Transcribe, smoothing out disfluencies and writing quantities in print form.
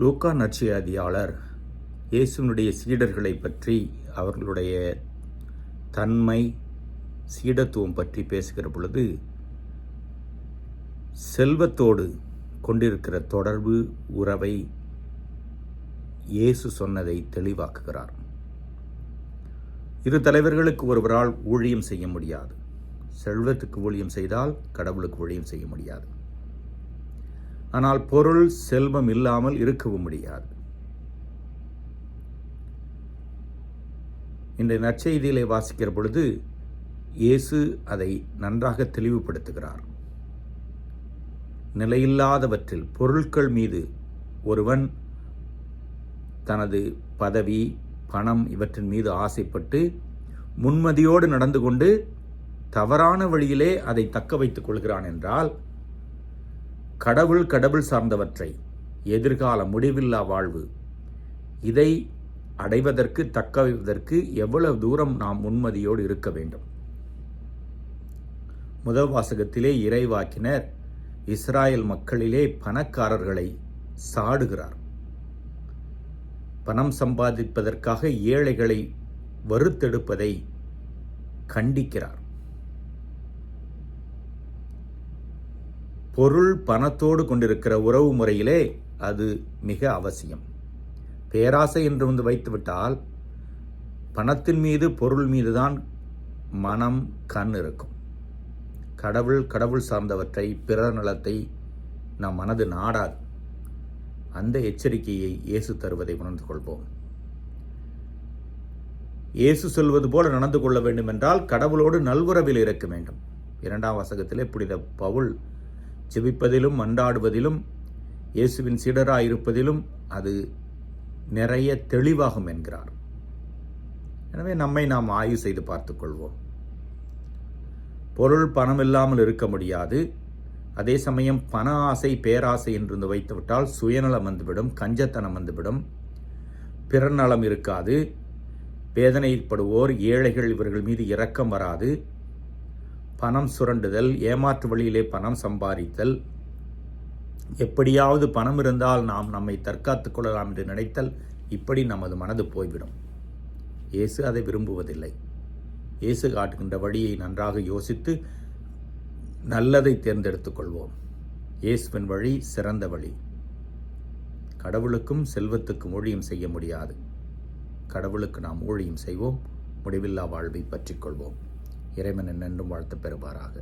லூக்கா நற்செய்தியாளர் இயேசுவினுடைய சீடர்களை பற்றி, அவர்களுடைய தன்மை, சீடத்துவம் பற்றி பேசுகிற பொழுது, செல்வத்தோடு கொண்டிருக்கிற தொடர்பு உறவை இயேசு சொன்னதை தெளிவாக்குகிறார். இரு தலைவர்களுக்கு ஒருவரால் ஊழியம் செய்ய முடியாது. செல்வத்துக்கு ஊழியம் செய்தால் கடவுளுக்கு ஊழியம் செய்ய முடியாது. ஆனால் பொருள், செல்வம் இல்லாமல் இருக்கவும் முடியாது. இந்த நற்செய்தியிலே வாசிக்கிற பொழுது இயேசு அதை நன்றாக தெளிவுபடுத்துகிறார். நிலையில்லாதவற்றில், பொருட்கள் மீது ஒருவன் தனது பதவி, பணம் இவற்றின் மீது ஆசைப்பட்டு முன்மதியோடு நடந்து கொண்டு தவறான வழியிலே அதை தக்க வைத்துக் கொள்கிறான் என்றால், கடவுள் சார்ந்தவற்றை, எதிர்கால முடிவில்லா வாழ்வு, இதை அடைவதற்கு, தக்க வைப்பதற்கு எவ்வளவு தூரம் நாம் முன்மதியோடு இருக்க வேண்டும். முதல் வாசகத்திலே இறைவாக்கினர் இஸ்ராயல் மக்களிலே பணக்காரர்களை சாடுகிறார். பணம் சம்பாதிப்பதற்காக ஏழைகளை வறுத்தெடுப்பதை கண்டிக்கிறார். பொருள், பணத்தோடு கொண்டிருக்கிற உறவு முறையிலே அது மிக அவசியம். பேராசை என்று வந்து வைத்துவிட்டால், பணத்தின் மீது, பொருள் மீதுதான் மனம், கண் இருக்கும். கடவுள் சார்ந்தவற்றை, பிறர் நலத்தை நம் மனது நாடாது. அந்த எச்சரிக்கையை இயேசு தருவதை உணர்ந்து கொள்வோம். இயேசு சொல்வது போல நடந்து கொள்ள வேண்டும் என்றால் கடவுளோடு நல்வுறவில் இருக்க வேண்டும். 2ஆம் வாசகத்திலே புனித பவுல் ஜெபிப்பதிலும் மன்றாடுவதிலும், இயேசுவின் சீடராயிருப்பதிலும் அது நிறைய தெளிவாகும் என்கிறார். எனவே நம்மை நாம் ஆய்வு செய்து பார்த்துக் கொள்வோம். பொருள், பணம் இல்லாமல் இருக்க முடியாது. அதே சமயம் பண ஆசை, பேராசை என்று வைத்துவிட்டால் சுயநலம் வந்துவிடும், கஞ்சத்தனம் வந்துவிடும், பிறர் நலம் இருக்காது, வேதனைப்படுவோர், ஏழைகள் இவர்கள் மீது இரக்கம் வராது, பணம் சுரண்டுதல், ஏமாற்று வழியிலே பணம் சம்பாதித்தல், எப்படியாவது பணம் இருந்தால் நாம் நம்மை தற்காத்துக் கொள்ளலாம் என்று நினைத்தல், இப்படி நமது மனது போய்விடும். இயேசு அதை விரும்புவதில்லை. இயேசு காட்டுகின்ற வழியை நன்றாக யோசித்து நல்லதை தேர்ந்தெடுத்துக் கொள்வோம். இயேசுவின் வழி சிறந்த வழி. கடவுளுக்கும் செல்வத்துக்கும் ஊழியம் செய்ய முடியாது. கடவுளுக்கு நாம் ஊழியம் செய்வோம். முடிவில்லா வாழ்வை பற்றிக் கொள்வோம். இறைவன் என்றும் வாழ்த்து பெறுவாராக.